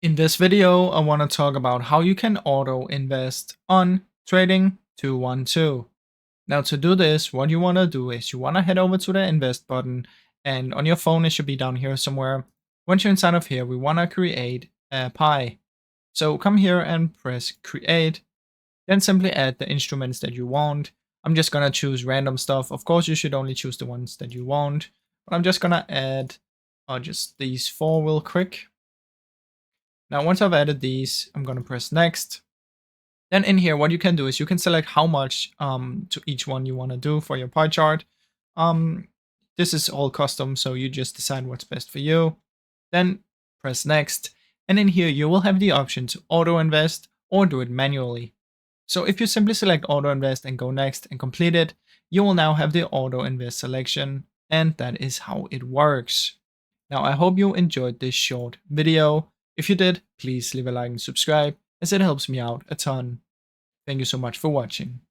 In this video, I want to talk about how you can auto invest on Trading 212. Now to do this, what you want to do is you want to head over to the invest button, and on your phone it should be down here somewhere. Once you're inside of here, we want to create a pie. So come here and press create, then simply add the instruments that you want. I'm just going to choose random stuff. Of course, you should only choose the ones that you want, but I'm just going to add just these four real quick. Now, once I've added these, I'm going to press next. Then in here, what you can do is you can select how much to each one you want to do for your pie chart. This is all custom, so you just decide what's best for you. Then press next. And in here, you will have the option to auto invest or do it manually. So if you simply select auto invest and go next and complete it, you will now have the auto invest selection. And that is how it works. Now, I hope you enjoyed this short video. If you did, please leave a like and subscribe, as it helps me out a ton. Thank you so much for watching.